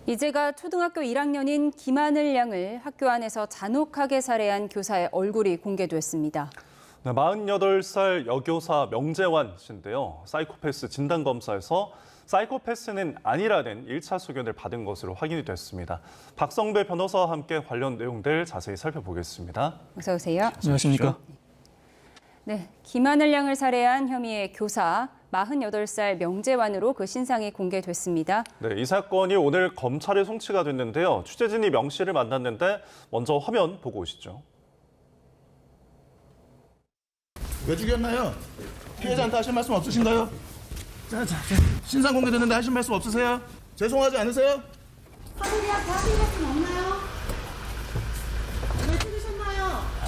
이제가 초등학교 1학년인 김하늘 양을 학교 안에서 잔혹하게 살해한 교사의 얼굴이 공개됐습니다. 네, 48살 여교사 명재환 씨인데요. 사이코패스 진단검사에서 사이코패스는 아니라는 1차 소견을 받은 것으로 확인이 됐습니다. 박성배 변호사와 함께 관련 내용들 자세히 살펴보겠습니다. 어서 오세요. 안녕하십니까? 네, 김하늘 양을 살해한 혐의의 교사 48살 명재환으로 그 신상이 공개됐습니다. 네, 이 사건이 오늘 검찰에 송치가 됐는데요. 취재진이 명 씨를 만났는데 먼저 화면 보고 오시죠. 왜 죽였나요? 피해자한테 하실 말씀 없으신가요? 신상 공개됐는데 하실 말씀 없으세요? 죄송하지 않으세요? 하늘이한테 하실 말씀 없나요? 왜 찍으셨나요?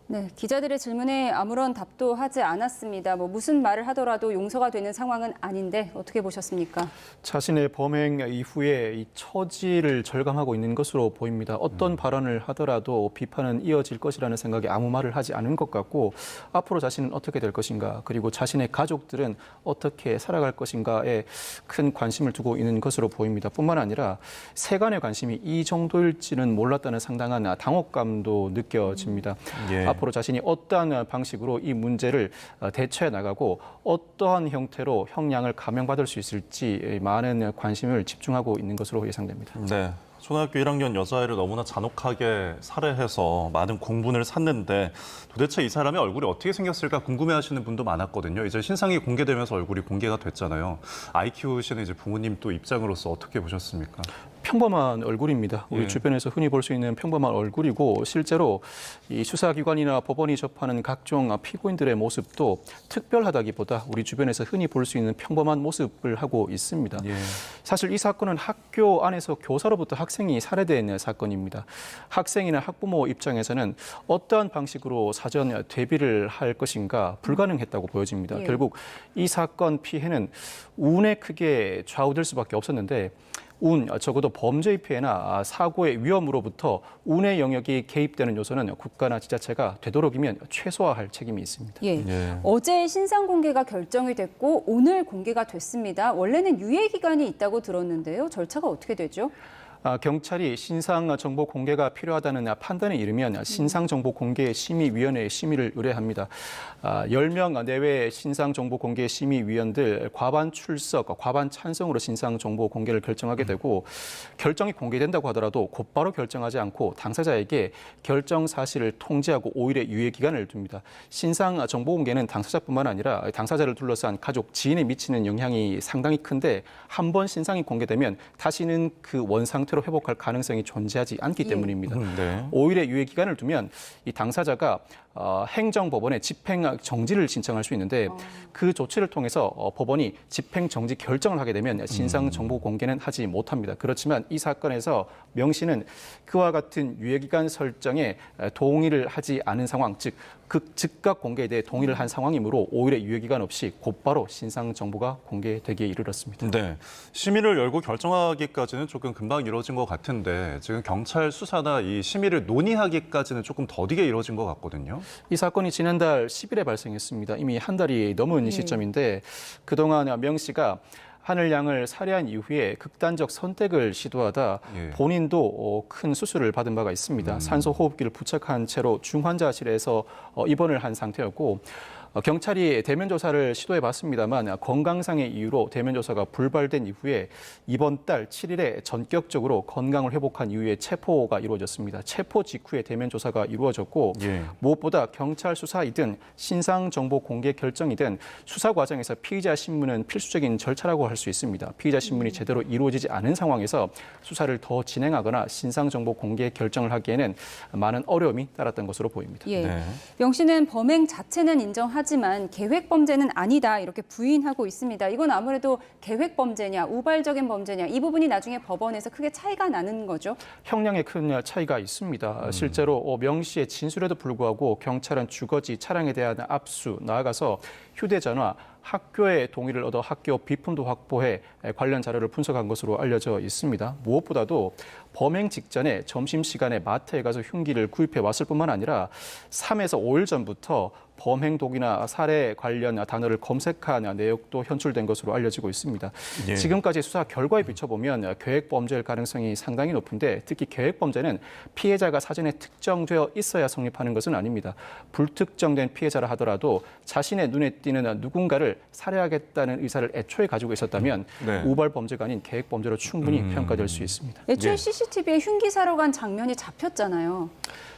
네, 기자들의 질문에 아무런 답도 하지 않았습니다. 무슨 말을 하더라도 용서가 되는 상황은 아닌데 어떻게 보셨습니까? 자신의 범행 이후에 이 처지를 절감하고 있는 것으로 보입니다. 어떤 발언을 하더라도 비판은 이어질 것이라는 생각에 아무 말을 하지 않은 것 같고 앞으로 자신은 어떻게 될 것인가 그리고 자신의 가족들은 어떻게 살아갈 것인가에 큰 관심을 두고 있는 것으로 보입니다. 뿐만 아니라 세간의 관심이 이 정도일지는 몰랐다는 상당한 당혹감도 느껴집니다. 예. 앞으로 자신이 어떠한 방식으로 이 문제를 대처해 나가고 어떠한 형태로 형량을 감형받을 수 있을지 많은 관심을 집중하고 있는 것으로 예상됩니다. 네, 초등학교 1학년 여자아이를 너무나 잔혹하게 살해해서 많은 공분을 샀는데 도대체 이 사람의 얼굴이 어떻게 생겼을까 궁금해하시는 분도 많았거든요. 이제 신상이 공개되면서 얼굴이 공개가 됐잖아요. 아이 키우시는 이제 부모님 또 입장으로서 어떻게 보셨습니까? 평범한 얼굴입니다. 우리 예. 주변에서 흔히 볼 수 있는 평범한 얼굴이고 실제로 이 수사기관이나 법원이 접하는 각종 피고인들의 모습도 특별하다기보다 우리 주변에서 흔히 볼 수 있는 평범한 모습을 하고 있습니다. 예. 사실 이 사건은 학교 안에서 교사로부터 학생이 살해된 사건입니다. 학생이나 학부모 입장에서는 어떠한 방식으로 사전 대비를 할 것인가 불가능했다고 보여집니다. 예. 결국 이 사건 피해는 운에 크게 좌우될 수밖에 없었는데 적어도 범죄의 피해나 사고의 위험으로부터 운의 영역이 개입되는 요소는 국가나 지자체가 되도록이면 최소화할 책임이 있습니다. 예. 예. 어제 신상 공개가 결정이 됐고 오늘 공개가 됐습니다. 원래는 유예 기간이 있다고 들었는데요. 절차가 어떻게 되죠? 경찰이 신상 정보 공개가 필요하다는 판단에 이르면 신상 정보 공개 심의위원회에 심의를 의뢰합니다. 10명 내외의 신상 정보 공개 심의위원들 과반 출석, 과반 찬성으로 신상 정보 공개를 결정하게 되고 결정이 공개된다고 하더라도 곧바로 결정하지 않고 당사자에게 결정 사실을 통지하고 5일의 유예 기간을 둡니다. 신상 정보 공개는 당사자뿐만 아니라 당사자를 둘러싼 가족, 지인에 미치는 영향이 상당히 큰데 한 번 신상이 공개되면 다시는 그 원 상태로 회복할 가능성이 존재하지 않기 때문입니다. 네. 5일의 유예 기간을 두면 이 당사자가 행정법원에 집행 정지를 신청할 수 있는데 그 조치를 통해서 법원이 집행 정지 결정을 하게 되면 신상 정보 공개는 하지 못합니다. 그렇지만 이 사건에서 명 씨는 그와 같은 유예 기간 설정에 동의를 하지 않은 상황, 즉 즉각 공개에 대해 동의를 한 상황이므로 5일의 유예 기간 없이 곧바로 신상 정보가 공개되기에 이르렀습니다. 네, 심의를 열고 결정하기까지는 조금 금방 이루어진 것 같은데 지금 경찰 수사나 이 심의를 논의하기까지는 조금 더디게 이루어진 것 같거든요. 이 사건이 지난달 10일에 발생했습니다. 이미 한 달이 넘은 시점인데 그동안 명 씨가 하늘 양을 살해한 이후에 극단적 선택을 시도하다 예. 본인도 큰 수술을 받은 바가 있습니다. 산소 호흡기를 부착한 채로 중환자실에서 입원을 한 상태였고 경찰이 대면 조사를 시도해 봤습니다만 건강상의 이유로 대면 조사가 불발된 이후에 이번 달 7일에 전격적으로 건강을 회복한 이후에 체포가 이루어졌습니다. 체포 직후에 대면 조사가 이루어졌고 예. 무엇보다 경찰 수사이든 신상 정보 공개 결정이든 수사 과정에서 피의자 신문은 필수적인 절차라고 할 수 있습니다. 피의자 신문이 제대로 이루어지지 않은 상황에서 수사를 더 진행하거나 신상 정보 공개 결정을 하기에는 많은 어려움이 따랐던 것으로 보입니다. 예. 네. 명 씨는 범행 자체는 인정하지만 계획 범죄는 아니다 이렇게 부인하고 있습니다. 이건 아무래도 계획 범죄냐, 우발적인 범죄냐 이 부분이 나중에 법원에서 크게 차이가 나는 거죠. 형량에 큰 차이가 있습니다. 실제로 명 씨의 진술에도 불구하고 경찰은 주거지 차량에 대한 압수, 나아가서 휴대전화, 학교의 동의를 얻어 학교 비품도 확보해 관련 자료를 분석한 것으로 알려져 있습니다. 무엇보다도 범행 직전에 점심시간에 마트에 가서 흉기를 구입해 왔을 뿐만 아니라 3에서 5일 전부터 범행 동기나 살해 관련 단어를 검색한 내역도 현출된 것으로 알려지고 있습니다. 예. 지금까지 수사 결과에 비춰보면 계획 범죄일 가능성이 상당히 높은데 특히 계획 범죄는 피해자가 사전에 특정되어 있어야 성립하는 것은 아닙니다. 불특정된 피해자라 하더라도 자신의 눈에 띄는 누군가를 살해하겠다는 의사를 애초에 가지고 있었다면 네. 우발 범죄가 아닌 계획 범죄로 충분히 평가될 수 있습니다. 애초에 예. CCTV에 흉기 사러 간 장면이 잡혔잖아요.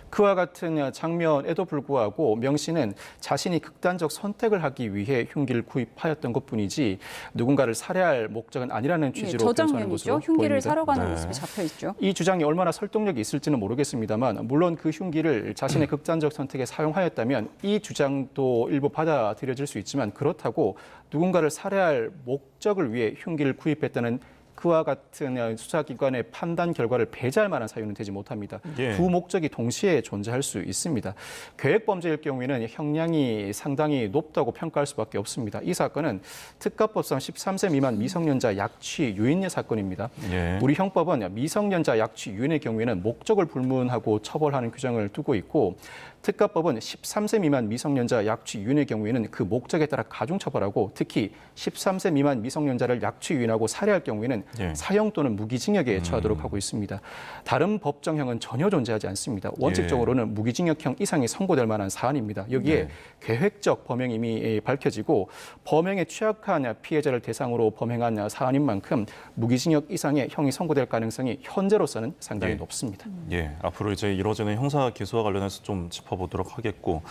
그와 같은 장면에도 불구하고 명 씨는 자신이 극단적 선택을 하기 위해 흉기를 구입하였던 것뿐이지 누군가를 살해할 목적은 아니라는 예, 취지로 저 변호하는 장면이죠. 것으로 흉기를 보입니다. 사러 가는 네. 모습이 잡혀 있죠. 이 주장이 얼마나 설득력이 있을지는 모르겠습니다만 물론 그 흉기를 자신의 극단적 선택에 사용하였다면 이 주장도 일부 받아들여질 수 있지만 그렇다고 누군가를 살해할 목적을 위해 흉기를 구입했다는 그와 같은 수사기관의 판단 결과를 배제할 만한 사유는 되지 못합니다. 예. 두 목적이 동시에 존재할 수 있습니다. 계획범죄일 경우에는 형량이 상당히 높다고 평가할 수밖에 없습니다. 이 사건은 특가법상 13세 미만 미성년자 약취 유인의 사건입니다. 예. 우리 형법은 미성년자 약취 유인의 경우에는 목적을 불문하고 처벌하는 규정을 두고 있고 특가법은 13세 미만 미성년자 약취 유인의 경우에는 그 목적에 따라 가중처벌하고 특히 13세 미만 미성년자를 약취 유인하고 살해할 경우에는 예. 사형 또는 무기징역에 처하도록 하고 있습니다. 다른 법정형은 전혀 존재하지 않습니다. 원칙적으로는 무기징역형 이상이 선고될 만한 사안입니다. 여기에 네. 계획적 범행임이 밝혀지고 범행에 취약한 피해자를 대상으로 범행한 사안인 만큼 무기징역 이상의 형이 선고될 가능성이 현재로서는 상당히 예. 높습니다. 예, 앞으로 이제 이뤄지는 형사 기소와 관련해서 좀 짚어보도록 하겠고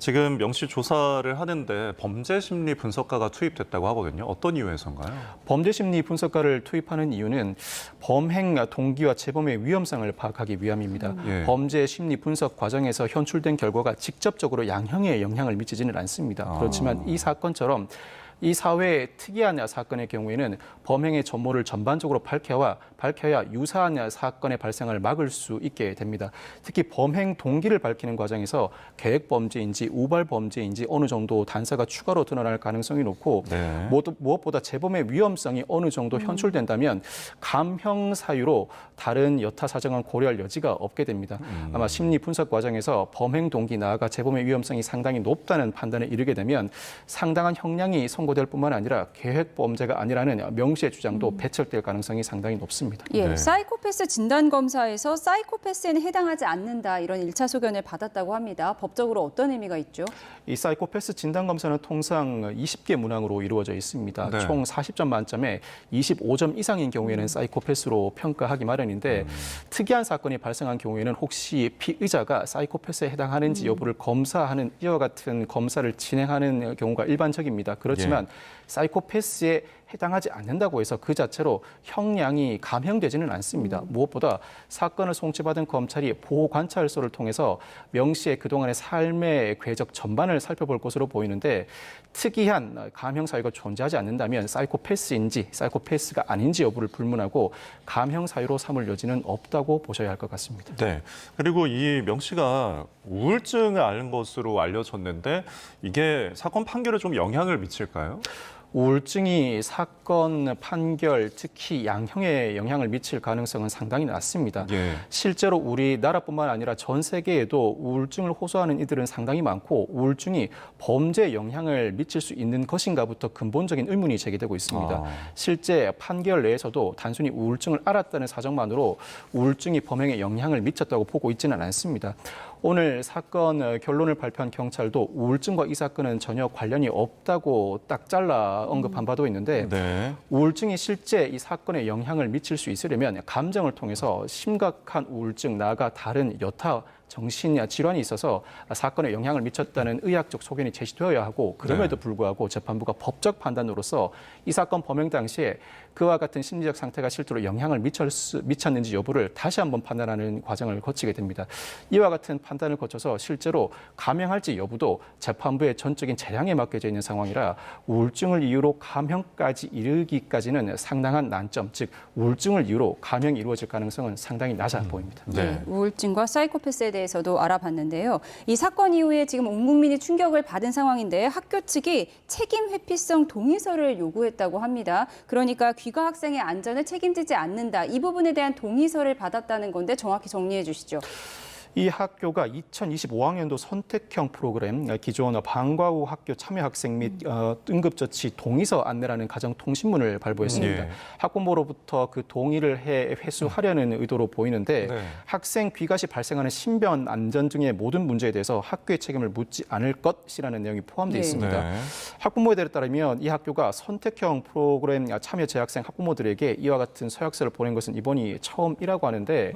지금 명 씨 조사를 하는데 범죄 심리 분석가가 투입됐다고 하거든요. 어떤 이유에서인가요? 범죄 심리 분석가를 투입하는 이유는 범행 동기와 재범의 위험성을 파악하기 위함입니다. 예. 범죄 심리 분석 과정에서 현출된 결과가 직접적으로 양형에 영향을 미치지는 않습니다. 그렇지만 이 사건처럼 이 사회의 특이한 사건의 경우에는 범행의 전모를 전반적으로 밝혀야 유사한 사건의 발생을 막을 수 있게 됩니다. 특히 범행 동기를 밝히는 과정에서 계획 범죄인지 우발 범죄인지 어느 정도 단서가 추가로 드러날 가능성이 높고 네. 무엇보다 재범의 위험성이 어느 정도 현출된다면 감형 사유로 다른 여타 사정은 고려할 여지가 없게 됩니다. 아마 심리 분석 과정에서 범행 동기 나아가 재범의 위험성이 상당히 높다는 판단에 이르게 되면 상당한 형량이 선고될 뿐만 아니라 계획 범죄가 아니라는 명 씨의 주장도 배척될 가능성이 상당히 높습니다. 예, 네. 사이코패스 진단검사에서 사이코패스에는 해당하지 않는다 이런 1차 소견을 받았다고 합니다. 법적으로 어떤 의미가 있죠? 이 사이코패스 진단검사는 통상 20개 문항으로 이루어져 있습니다. 네. 총 40점 만점에 25점 이상인 경우에는 사이코패스로 평가하기 마련인데 특이한 사건이 발생한 경우에는 혹시 피의자가 사이코패스에 해당하는지 여부를 검사하는 이와 같은 검사를 진행하는 경우가 일반적입니다. 그렇지만 사이코패스에 해당하지 않는다고 해서 그 자체로 형량이 감형되지는 않습니다. 무엇보다 사건을 송치받은 검찰이 보호 관찰소를 통해서 명 씨의 그동안의 삶의 궤적 전반을 살펴볼 것으로 보이는데 특이한 감형 사유가 존재하지 않는다면 사이코패스인지 사이코패스가 아닌지 여부를 불문하고 감형 사유로 삼을 여지는 없다고 보셔야 할 것 같습니다. 네. 그리고 이 명 씨가 우울증을 앓은 것으로 알려졌는데 이게 사건 판결에 좀 영향을 미칠까요? 우울증이 사건 판결, 특히 양형에 영향을 미칠 가능성은 상당히 낮습니다. 예. 실제로 우리나라뿐만 아니라 전 세계에도 우울증을 호소하는 이들은 상당히 많고 우울증이 범죄에 영향을 미칠 수 있는 것인가부터 근본적인 의문이 제기되고 있습니다. 실제 판결 내에서도 단순히 우울증을 앓았다는 사정만으로 우울증이 범행에 영향을 미쳤다고 보고 있지는 않습니다. 오늘 사건 결론을 발표한 경찰도 우울증과 이 사건은 전혀 관련이 없다고 딱 잘라 언급한 바도 있는데 네. 우울증이 실제 이 사건에 영향을 미칠 수 있으려면 감정을 통해서 심각한 우울증 나아가 다른 여타 정신 질환이 있어서 사건에 영향을 미쳤다는 의학적 소견이 제시되어야 하고 그럼에도 불구하고 재판부가 법적 판단으로서 이 사건 범행 당시에 그와 같은 심리적 상태가 실제로 영향을 미쳤는지 여부를 다시 한번 판단하는 과정을 거치게 됩니다. 이와 같은 판단을 거쳐서 실제로 감형할지 여부도 재판부의 전적인 재량에 맡겨져 있는 상황이라 우울증을 이유로 감형까지 이르기까지는 상당한 난점, 즉 우울증을 이유로 감형이 이루어질 가능성은 상당히 낮아 보입니다. 네. 우울증과 사이코패스에 대해서도 알아봤는데요. 이 사건 이후에 지금 온 국민이 충격을 받은 상황인데 학교 측이 책임 회피성 동의서를 요구했다고 합니다. 그러니까 귀가 학생의 안전을 책임지지 않는다. 이 부분에 대한 동의서를 받았다는 건데 정확히 정리해 주시죠. 이 학교가 2025학년도 선택형 프로그램 기존 방과 후 학교 참여 학생 및 응급처치 동의서 안내라는 가정통신문을 발부했습니다. 예. 학부모로부터 그 동의를 회수하려는 의도로 보이는데 네. 학생 귀가 시 발생하는 신변 안전 등의 모든 문제에 대해서 학교의 책임을 묻지 않을 것이라는 내용이 포함되어 네. 있습니다. 네. 학부모에 따르면 이 학교가 선택형 프로그램 참여 재학생 학부모들에게 이와 같은 서약서를 보낸 것은 이번이 처음이라고 하는데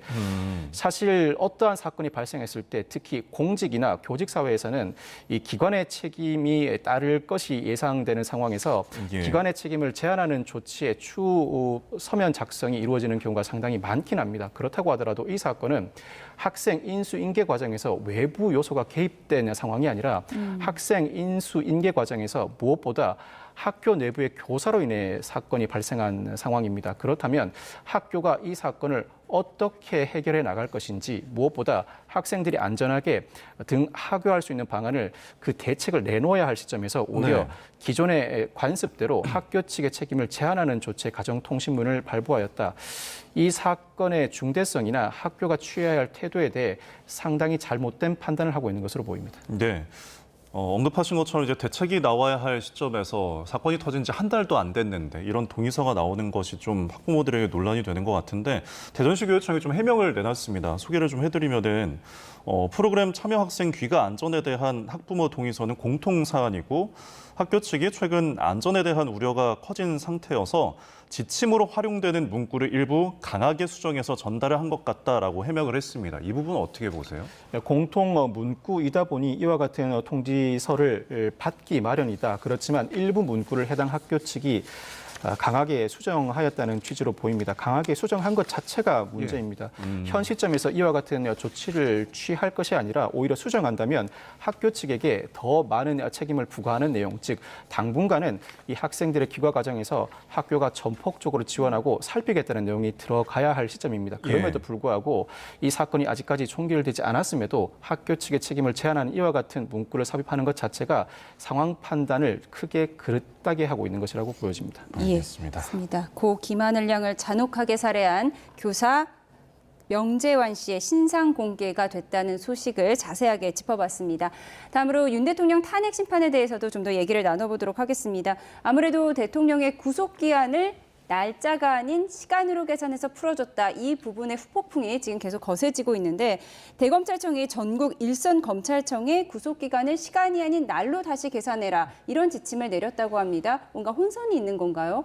사실 어떠한 사건이 발생했을 때 특히 공직이나 교직 사회에서는 이 기관의 책임이 따를 것이 예상되는 상황에서 예. 기관의 책임을 제한하는 조치의 추 서면 작성이 이루어지는 경우가 상당히 많긴 합니다. 그렇다고 하더라도 이 사건은 학생 인수 인계 과정에서 외부 요소가 개입된 상황이 아니라 학생 인수 인계 과정에서 무엇보다 학교 내부의 교사로 인해 사건이 발생한 상황입니다. 그렇다면 학교가 이 사건을 어떻게 해결해 나갈 것인지 무엇보다 학생들이 안전하게 등하교할 수 있는 방안을 그 대책을 내놓아야 할 시점에서 오히려 네. 기존의 관습대로 학교 측의 책임을 제한하는 조치의 가정통신문을 발부하였다. 이 사건의 중대성이나 학교가 취해야 할 태도에 대해 상당히 잘못된 판단을 하고 있는 것으로 보입니다. 네. 언급하신 것처럼 이제 대책이 나와야 할 시점에서 사건이 터진 지 한 달도 안 됐는데 이런 동의서가 나오는 것이 좀 학부모들에게 논란이 되는 것 같은데 대전시 교육청이 좀 해명을 내놨습니다. 소개를 좀 해드리면은 프로그램 참여 학생 귀가 안전에 대한 학부모 동의서는 공통 사안이고 학교 측이 최근 안전에 대한 우려가 커진 상태여서 지침으로 활용되는 문구를 일부 강하게 수정해서 전달을 한 것 같다라고 해명을 했습니다. 이 부분은 어떻게 보세요? 공통 문구이다 보니 이와 같은 통지서를 받기 마련이다. 그렇지만 일부 문구를 해당 학교 측이 강하게 수정하였다는 취지로 보입니다. 강하게 수정한 것 자체가 문제입니다. 현 시점에서 이와 같은 조치를 취할 것이 아니라 오히려 수정한다면 학교 측에게 더 많은 책임을 부과하는 내용, 즉 당분간은 이 학생들의 귀가 과정에서 학교가 전폭적으로 지원하고 살피겠다는 내용이 들어가야 할 시점입니다. 그럼에도 불구하고 이 사건이 아직까지 종결되지 않았음에도 학교 측의 책임을 제한하는 이와 같은 문구를 삽입하는 것 자체가 상황 판단을 크게 그릇하게 하고 있는 것이라고 보여집니다. 알겠습니다. 맞습니다. 고 김하늘 양을 잔혹하게 살해한 교사 명재환 씨의 신상 공개가 됐다는 소식을 자세하게 짚어봤습니다. 다음으로 윤 대통령 탄핵 심판에 대해서도 좀 더 얘기를 나눠보도록 하겠습니다. 아무래도 대통령의 구속기한을 날짜가 아닌 시간으로 계산해서 풀어줬다. 이 부분의 후폭풍이 지금 계속 거세지고 있는데 대검찰청이 전국 일선 검찰청에 구속기간을 시간이 아닌 날로 다시 계산해라. 이런 지침을 내렸다고 합니다. 뭔가 혼선이 있는 건가요?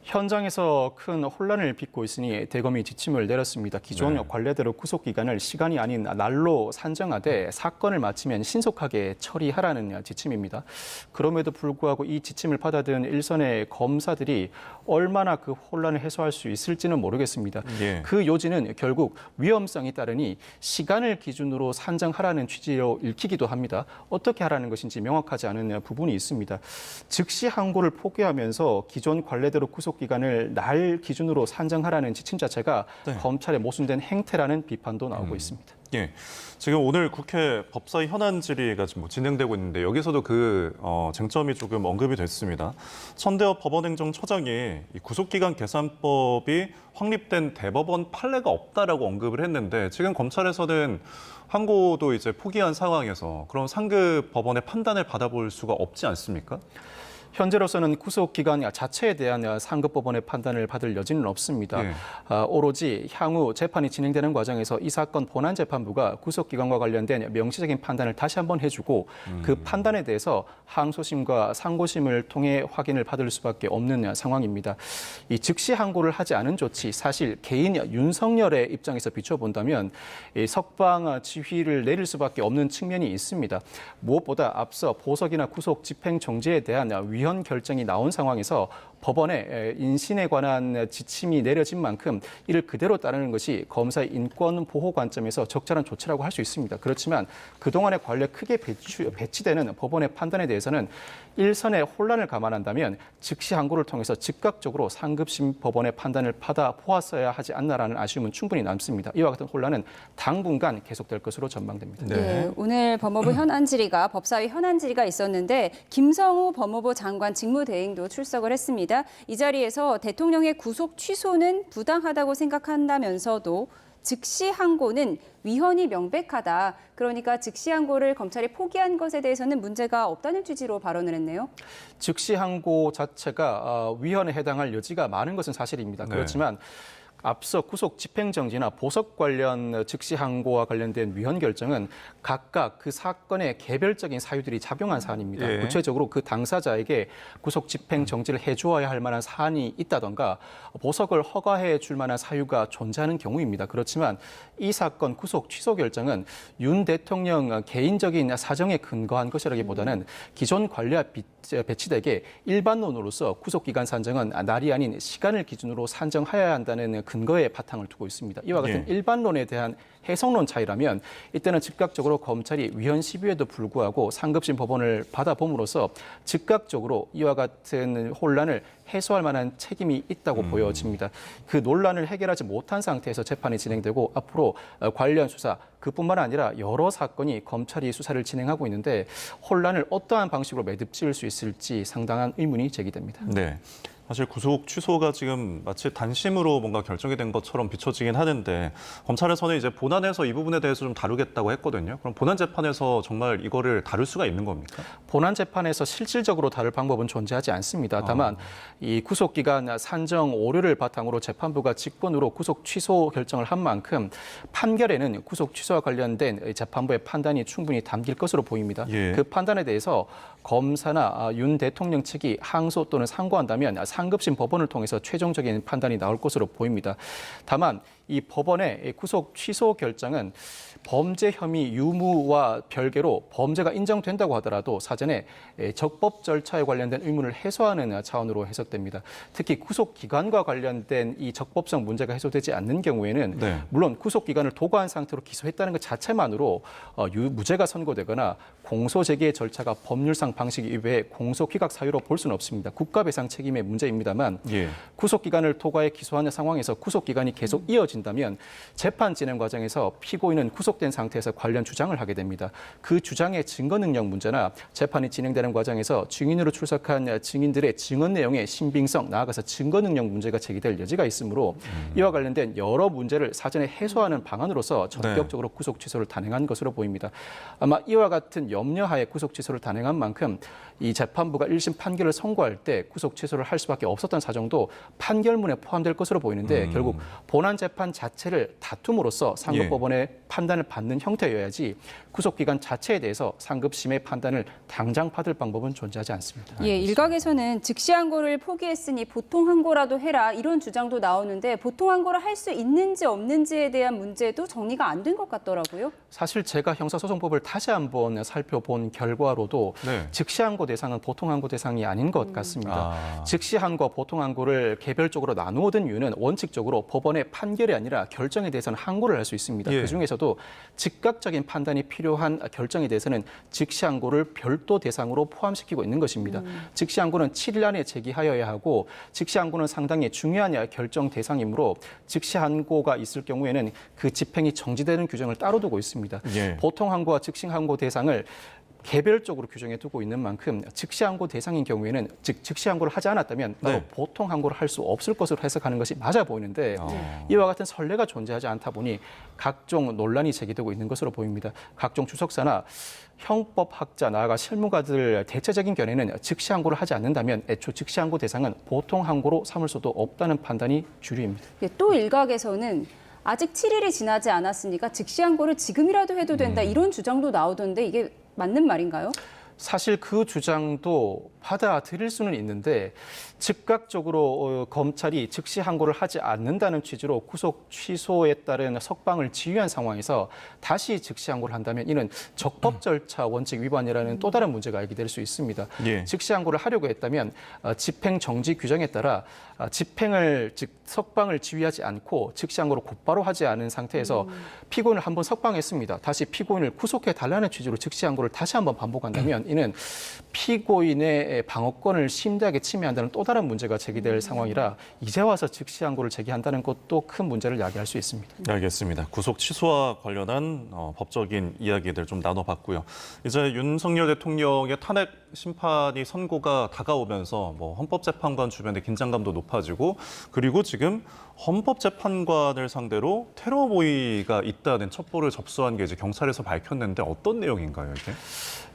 현장에서 큰 혼란을 빚고 있으니 대검이 지침을 내렸습니다. 기존 관례대로 구속기간을 시간이 아닌 날로 산정하되 사건을 마치면 신속하게 처리하라는 지침입니다. 그럼에도 불구하고 이 지침을 받아든 일선의 검사들이 얼마나 그 혼란을 해소할 수 있을지는 모르겠습니다. 예. 그 요지는 결국 위험성이 따르니 시간을 기준으로 산정하라는 취지로 읽히기도 합니다. 어떻게 하라는 것인지 명확하지 않은 부분이 있습니다. 즉시 항고를 포기하면서 기존 관례대로 구속기간을 날 기준으로 산정하라는 지침 자체가 검찰의 모순된 행태라는 비판도 나오고 있습니다. 예, 지금 오늘 국회 법사위 현안 질의가 지금 진행되고 있는데 여기서도 그 쟁점이 조금 언급이 됐습니다. 천대엽 법원행정처장이 이 구속기간 계산법이 확립된 대법원 판례가 없다라고 언급을 했는데 지금 검찰에서는 항고도 이제 포기한 상황에서 그런 상급 법원의 판단을 받아볼 수가 없지 않습니까? 현재로서는 구속기간 자체에 대한 상급법원의 판단을 받을 여지는 없습니다. 예. 오로지 향후 재판이 진행되는 과정에서 이 사건 본안재판부가 구속기간과 관련된 명시적인 판단을 다시 한번 해주고 그 판단에 대해서 항소심과 상고심을 통해 확인을 받을 수밖에 없는 상황입니다. 이 즉시 항고를 하지 않은 조치, 사실 개인 윤석열의 입장에서 비춰본다면 이 석방 지휘를 내릴 수밖에 없는 측면이 있습니다. 무엇보다 앞서 보석이나 구속 집행 정지에 대한 위헌 결정이 나온 상황에서 법원의 인신에 관한 지침이 내려진 만큼 이를 그대로 따르는 것이 검사의 인권 보호 관점에서 적절한 조치라고 할 수 있습니다. 그렇지만 그동안의 관례에 크게 배치되는 법원의 판단에 대해서는 일선의 혼란을 감안한다면 즉시 항고를 통해서 즉각적으로 상급심 법원의 판단을 받아 보았어야 하지 않나라는 아쉬움은 충분히 남습니다. 이와 같은 혼란은 당분간 계속될 것으로 전망됩니다. 네, 오늘 법무부 현안 질의가 법사위 현안 질의가 있었는데 김성우 법무부 장관 직무대행도 출석을 했습니다. 이 자리에서 대통령의 구속 취소는 부당하다고 생각한다면서도 즉시 항고는 위헌이 명백하다. 그러니까 즉시 항고를 검찰이 포기한 것에 대해서는 문제가 없다는 취지로 발언을 했네요. 즉시 항고 자체가 위헌에 해당할 여지가 많은 것은 사실입니다. 네. 그렇지만 앞서 구속 집행정지나 보석 관련 즉시 항고와 관련된 위헌 결정은 각각 그 사건의 개별적인 사유들이 작용한 사안입니다. 예. 구체적으로 그 당사자에게 구속 집행정지를 해주어야 할 만한 사안이 있다던가 보석을 허가해 줄 만한 사유가 존재하는 경우입니다. 그렇지만 이 사건 구속 취소 결정은 윤 대통령 개인적인 사정에 근거한 것이라기보다는 기존 관리와 배치되게 일반론으로서 구속기간 산정은 날이 아닌 시간을 기준으로 산정해야 한다는 근거에 바탕을 두고 있습니다. 이와 같은 예. 일반론에 대한 해석론 차이라면 이때는 즉각적으로 검찰이 위헌 시비에도 불구하고 상급심 법원을 받아봄으로써 즉각적으로 이와 같은 혼란을 해소할 만한 책임이 있다고 보여집니다. 그 논란을 해결하지 못한 상태에서 재판이 진행되고 앞으로 관련 수사 그뿐만 아니라 여러 사건이 검찰이 수사를 진행하고 있는데 혼란을 어떠한 방식으로 매듭지을 수 있을지 상당한 의문이 제기됩니다. 네. 사실 구속 취소가 지금 마치 단심으로 뭔가 결정이 된 것처럼 비춰지긴 하는데 검찰에서는 이제 본안에서 이 부분에 대해서 좀 다루겠다고 했거든요. 그럼 본안 재판에서 정말 이거를 다룰 수가 있는 겁니까? 본안 재판에서 실질적으로 다룰 방법은 존재하지 않습니다. 다만 이 구속기간 산정 오류를 바탕으로 재판부가 직권으로 구속 취소 결정을 한 만큼 판결에는 구속 취소와 관련된 재판부의 판단이 충분히 담길 것으로 보입니다. 예. 그 판단에 대해서 검사나 윤 대통령 측이 항소 또는 상고한다면 상급심 법원을 통해서 최종적인 판단이 나올 것으로 보입니다. 다만 이 법원의 구속 취소 결정은 범죄 혐의 유무와 별개로 범죄가 인정된다고 하더라도 사전에 적법 절차에 관련된 의문을 해소하는 차원으로 해석됩니다. 특히 구속 기간과 관련된 이 적법성 문제가 해소되지 않는 경우에는 네. 물론 구속 기간을 도과한 상태로 기소했다는 것 자체만으로 무죄가 선고되거나 공소 제기의 절차가 법률상 방식 이외에 공소 기각 사유로 볼 수는 없습니다. 국가배상 책임의 문제입니다만 예. 구속 기간을 도과해 기소하는 상황에서 구속 기간이 계속 이어진다면 재판 진행 과정에서 피고인은 구속된 상태에서 관련 주장을 하게 됩니다. 그 주장의 증거 능력 문제나 재판이 진행되는 과정에서 증인으로 출석한 증인들의 증언 내용의 신빙성, 나아가서 증거 능력 문제가 제기될 여지가 있으므로 이와 관련된 여러 문제를 사전에 해소하는 방안으로서 전격적으로 구속 취소를 단행한 것으로 보입니다. 아마 이와 같은 염려하에 구속 취소를 단행한 만큼 이 재판부가 1심 판결을 선고할 때 구속 취소를 할 수밖에 없었던 사정도 판결문에 포함될 것으로 보이는데 결국 본안 재판 자체를 다툼으로써 상급법원의 판단을 받는 형태여야지 구속 기간 자체에 대해서 상급심의 판단을 당장 받을 방법은 존재하지 않습니다. 예, 일각에서는 즉시 항고를 포기했으니 보통 항고라도 해라 이런 주장도 나오는데 보통 항고를 할 수 있는지 없는지에 대한 문제도 정리가 안 된 것 같더라고요. 사실 제가 형사소송법을 다시 한번 살펴본 결과로도 네. 즉시 항고 대상은 보통 항고 대상이 아닌 것 같습니다. 즉시 항고와 보통 항고를 개별적으로 나누어 둔 이유는 원칙적으로 법원의 판결이 아니라 결정에 대해서는 항고를 할 수 있습니다. 예. 그중에서도 즉각적인 판단이 필요한 결정에 대해서는 즉시 항고를 별도 대상으로 포함시키고 있는 것입니다. 즉시 항고는 7일 안에 제기하여야 하고 즉시 항고는 상당히 중요한 결정 대상이므로 즉시 항고가 있을 경우에는 그 집행이 정지되는 규정을 따로 두고 있습니다. 예. 보통 항고와 즉시 항고 대상을 개별적으로 규정해 두고 있는 만큼 즉시 항고 대상인 경우에는 즉 즉시 항고를 하지 않았다면 바로 네. 보통 항고를 할 수 없을 것으로 해석하는 것이 맞아 보이는데 이와 같은 선례가 존재하지 않다 보니 각종 논란이 제기되고 있는 것으로 보입니다. 각종 주석사나 형법학자 나아가 실무가들 대체적인 견해는 즉시 항고를 하지 않는다면 애초 즉시 항고 대상은 보통 항고로 삼을 수도 없다는 판단이 주류입니다. 예, 또 일각에서는 아직 7일이 지나지 않았으니까 즉시 항고를 지금이라도 해도 된다 이런 주장도 나오던데 이게 맞는 말인가요? 사실 그 주장도 받아들일 수는 있는데 즉각적으로 검찰이 즉시 항고를 하지 않는다는 취지로 구속 취소에 따른 석방을 지휘한 상황에서 다시 즉시 항고를 한다면 이는 적법 절차 원칙 위반이라는 또 다른 문제가 제기될 수 있습니다. 예. 즉시 항고를 하려고 했다면 집행 정지 규정에 따라 집행을 즉 석방을 지휘하지 않고 즉시 항고를 곧바로 하지 않은 상태에서 피고인을 한번 석방했습니다. 다시 피고인을 구속해 달라는 취지로 즉시 항고를 다시 한번 반복한다면 이는 피고인의 방어권을 심대하게 침해한다는 또 다른 문제가 제기될 상황이라 이제 와서 즉시 항고를 제기한다는 것도 큰 문제를 야기할 수 있습니다. 네, 알겠습니다. 구속 취소와 관련한 법적인 이야기들 좀 나눠봤고요. 이제 윤석열 대통령의 탄핵 심판이 선고가 다가오면서 뭐 헌법재판관 주변의 긴장감도 높아지고 그리고 지금 헌법재판관을 상대로 테러 모의가 있다는 첩보를 접수한 게 이제 경찰에서 밝혔는데 어떤 내용인가요, 이게?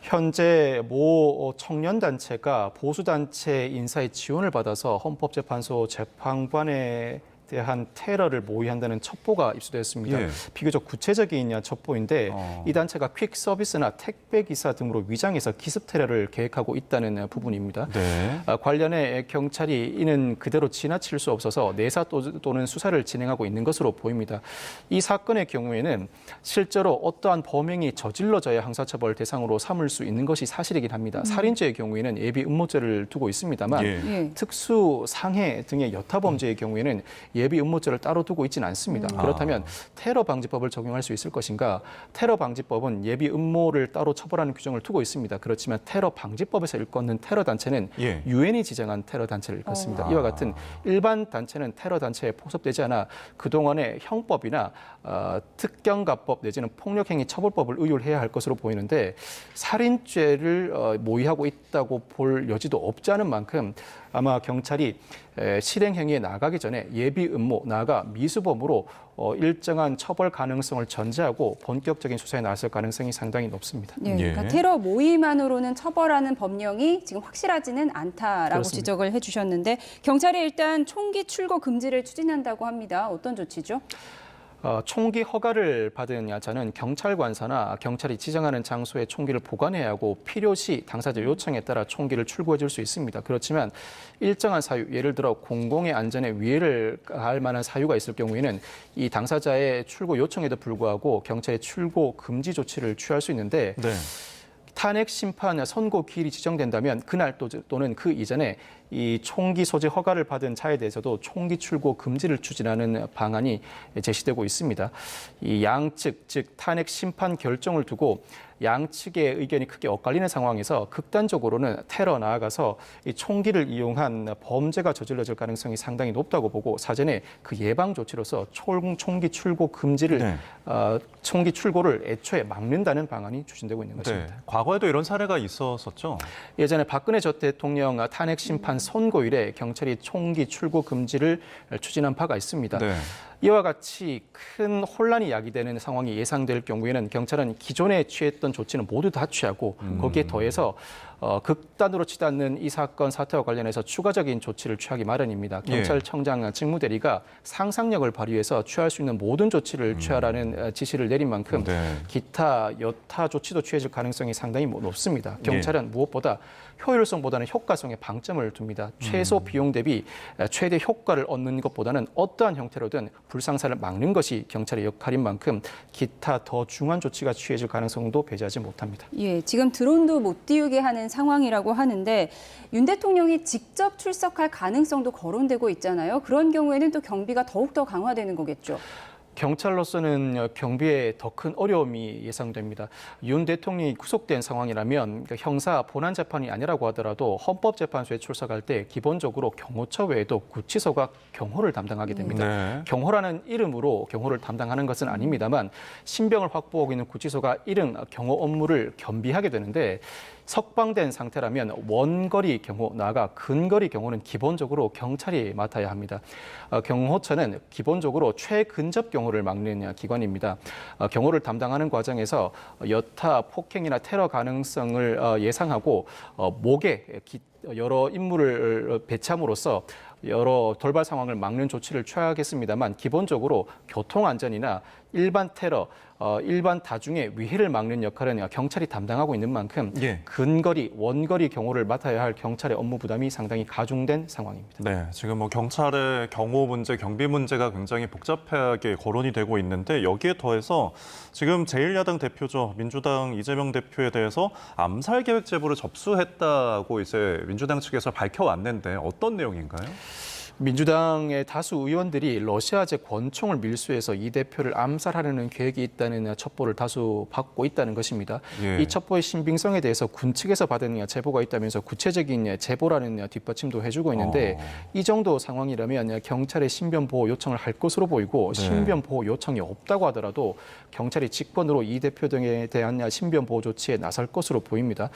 현재 모 청년단체가 보수단체 인사의 지원을 받아서 헌법재판소 재판관에 대한 테러를 모의한다는 첩보가 입수되었습니다. 예. 비교적 구체적인 첩보인데 이 단체가 퀵 서비스나 택배 기사 등으로 위장해서 기습 테러를 계획하고 있다는 부분입니다. 네. 관련해 경찰이 이는 그대로 지나칠 수 없어서 내사 또는 수사를 진행하고 있는 것으로 보입니다. 이 사건의 경우에는 실제로 어떠한 범행이 저질러져야 형사처벌 대상으로 삼을 수 있는 것이 사실이긴 합니다. 살인죄의 경우에는 예비 음모죄를 두고 있습니다만 예. 예. 특수 상해 등의 여타 범죄의 경우에는 예비 음모죄를 따로 두고 있지는 않습니다. 그렇다면 테러 방지법을 적용할 수 있을 것인가? 테러 방지법은 예비 음모를 따로 처벌하는 규정을 두고 있습니다. 그렇지만 테러 방지법에서 일컫는 테러 단체는 예. 유엔이 지정한 테러 단체를 일컫습니다. 이와 같은 일반 단체는 테러 단체에 포섭되지 않아 그동안의 형법이나 특경가법 내지는 폭력행위 처벌법을 의율해야 할 것으로 보이는데 살인죄를 모의하고 있다고 볼 여지도 없지 않은 만큼 아마 경찰이 실행 행위에 나가기 전에 예비 음모, 나아가 미수범으로 일정한 처벌 가능성을 전제하고 본격적인 수사에 나설 가능성이 상당히 높습니다. 예, 그러니까 예. 테러 모의만으로는 처벌하는 법령이 지금 확실하지는 않다라고 그렇습니다. 지적을 해주셨는데 경찰이 일단 총기 출고 금지를 추진한다고 합니다. 어떤 조치죠? 총기 허가를 받은 자는 경찰관사나 경찰이 지정하는 장소에 총기를 보관해야 하고 필요시 당사자 요청에 따라 총기를 출고해 줄 수 있습니다. 그렇지만 일정한 사유, 예를 들어 공공의 안전에 위해를 가할 만한 사유가 있을 경우에는 이 당사자의 출고 요청에도 불구하고 경찰이 출고 금지 조치를 취할 수 있는데 네. 탄핵 심판 선고 기일이 지정된다면 그날 또는 그 이전에 이 총기 소지 허가를 받은 자에 대해서도 총기 출고 금지를 추진하는 방안이 제시되고 있습니다. 이 양측, 즉 탄핵 심판 결정을 두고 양측의 의견이 크게 엇갈리는 상황에서 극단적으로는 테러 나아가서 이 총기를 이용한 범죄가 저질러질 가능성이 상당히 높다고 보고 사전에 그 예방 조치로서 총기 출고 금지를 네. 총기 출고를 애초에 막는다는 방안이 추진되고 있는 것입니다. 네. 과거에도 이런 사례가 있었었죠. 예전에 박근혜 전 대통령 탄핵 심판 선고일에 경찰이 총기 출고 금지를 추진한 바가 있습니다. 네. 이와 같이 큰 혼란이 야기되는 상황이 예상될 경우에는 경찰은 기존에 취했던 조치는 모두 다 취하고 거기에 더해서 극단으로 치닫는 이 사건 사태와 관련해서 추가적인 조치를 취하기 마련입니다. 경찰청장 직무대리가 상상력을 발휘해서 취할 수 있는 모든 조치를 취하라는 지시를 내린 만큼 네. 기타 여타 조치도 취해질 가능성이 상당히 높습니다. 경찰은 무엇보다 효율성보다는 효과성에 방점을 둡니다. 최소 비용 대비 최대 효과를 얻는 것보다는 어떠한 형태로든 불상사를 막는 것이 경찰의 역할인 만큼 기타 더 중한 조치가 취해질 가능성도 배제하지 못합니다. 예, 지금 드론도 못 띄우게 하는 상황이라고 하는데 윤 대통령이 직접 출석할 가능성도 거론되고 있잖아요. 그런 경우에는 또 경비가 더욱더 강화되는 거겠죠. 경찰로서는 경비에 더 큰 어려움이 예상됩니다. 윤 대통령이 구속된 상황이라면 형사 본안 재판이 아니라고 하더라도 헌법재판소에 출석할 때 기본적으로 경호처 외에도 구치소가 경호를 담당하게 됩니다. 네. 경호라는 이름으로 경호를 담당하는 것은 아닙니다만 신병을 확보하고 있는 구치소가 이른 경호 업무를 겸비하게 되는데 석방된 상태라면 원거리 경호, 나아가 근거리 경호는 기본적으로 경찰이 맡아야 합니다. 경호처는 기본적으로 최근접 경호를 막는 기관입니다. 경호를 담당하는 과정에서 여타 폭행이나 테러 가능성을 예상하고 목에 여러 인물을 배치함으로써 여러 돌발 상황을 막는 조치를 취하겠습니다만 기본적으로 교통안전이나 일반 테러, 일반 다중의 위해를 막는 역할은 경찰이 담당하고 있는 만큼 예. 근거리, 원거리 경호를 맡아야 할 경찰의 업무 부담이 상당히 가중된 상황입니다. 네, 지금 뭐 경찰의 경호 문제, 경비 문제가 굉장히 복잡하게 거론이 되고 있는데 여기에 더해서 지금 제1야당 대표죠. 민주당 이재명 대표에 대해서 암살 계획 제보를 접수했다고 이제 민주당 측에서 밝혀왔는데 어떤 내용인가요? 민주당의 다수 의원들이 러시아제 권총을 밀수해서 이 대표를 암살하려는 계획이 있다는 첩보를 다수 받고 있다는 것입니다. 예. 이 첩보의 신빙성에 대해서 군 측에서 받은 제보가 있다면서 구체적인 제보라는 뒷받침도 해주고 있는데 이 정도 상황이라면 경찰에 신변 보호 요청을 할 것으로 보이고 네. 신변 보호 요청이 없다고 하더라도 경찰이 직권으로 이 대표 등에 대한 신변 보호 조치에 나설 것으로 보입니다.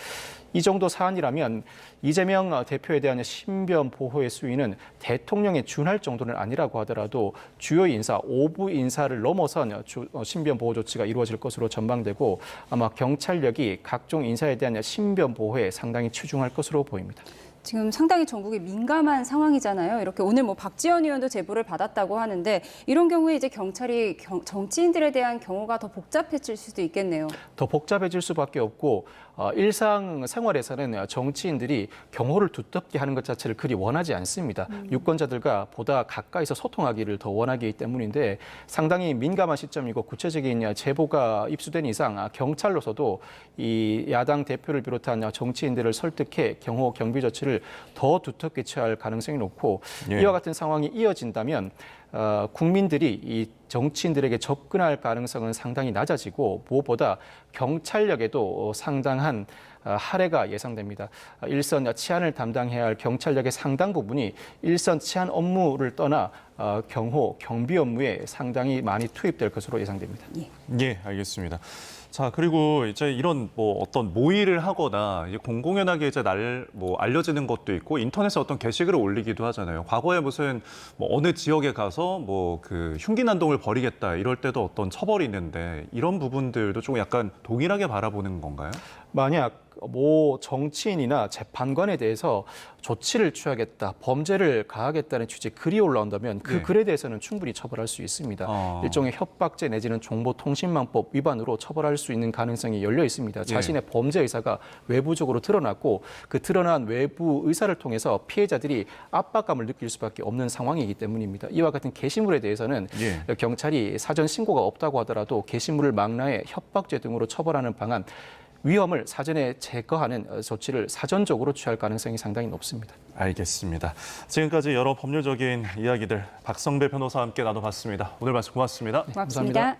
이 정도 사안이라면 이재명 대표에 대한 신변 보호의 수위는 대통령에 준할 정도는 아니라고 하더라도 주요 인사, 5부 인사를 넘어선 신변 보호 조치가 이루어질 것으로 전망되고 아마 경찰력이 각종 인사에 대한 신변 보호에 상당히 치중할 것으로 보입니다. 지금 상당히 전국이 민감한 상황이잖아요. 이렇게 오늘 뭐 박지원 의원도 제보를 받았다고 하는데 이런 경우에 이제 경찰이 정치인들에 대한 경우가 더 복잡해질 수도 있겠네요. 더 복잡해질 수밖에 없고 일상생활에서는 정치인들이 경호를 두텁게 하는 것 자체를 그리 원하지 않습니다. 유권자들과 보다 가까이서 소통하기를 더 원하기 때문인데 상당히 민감한 시점이고 구체적인 제보가 입수된 이상 경찰로서도 이 야당 대표를 비롯한 정치인들을 설득해 경호 경비 조치를 더 두텁게 취할 가능성이 높고 예. 이와 같은 상황이 이어진다면 국민들이 이 정치인들에게 접근할 가능성은 상당히 낮아지고 무엇보다 경찰력에도 상당한 할애가 예상됩니다. 일선 치안을 담당해야 할 경찰력의 상당 부분이 일선 치안 업무를 떠나 경호, 경비 업무에 상당히 많이 투입될 것으로 예상됩니다. 예, 알겠습니다. 자, 그리고 이제 이런 뭐 어떤 모의를 하거나 이제 공공연하게 이제 알려지는 것도 있고 인터넷에 어떤 게시글을 올리기도 하잖아요. 과거에 무슨 뭐 어느 지역에 가서 뭐 그 흉기 난동을 벌이겠다 이럴 때도 어떤 처벌이 있는데 이런 부분들도 좀 약간 동일하게 바라보는 건가요? 만약 모 정치인이나 재판관에 대해서 조치를 취하겠다, 범죄를 가하겠다는 취지의 글이 올라온다면 그 네. 글에 대해서는 충분히 처벌할 수 있습니다. 일종의 협박죄 내지는 정보통신망법 위반으로 처벌할 수 있는 가능성이 열려 있습니다. 자신의 범죄 의사가 외부적으로 드러났고 그 드러난 외부 의사를 통해서 피해자들이 압박감을 느낄 수밖에 없는 상황이기 때문입니다. 이와 같은 게시물에 대해서는 예. 경찰이 사전 신고가 없다고 하더라도 게시물을 망라해 협박죄 등으로 처벌하는 방안, 위험을 사전에 제거하는 조치를 사전적으로 취할 가능성이 상당히 높습니다. 알겠습니다. 지금까지 여러 법률적인 이야기들 박성배 변호사와 함께 나눠봤습니다. 오늘 말씀 고맙습니다. 고맙습니다.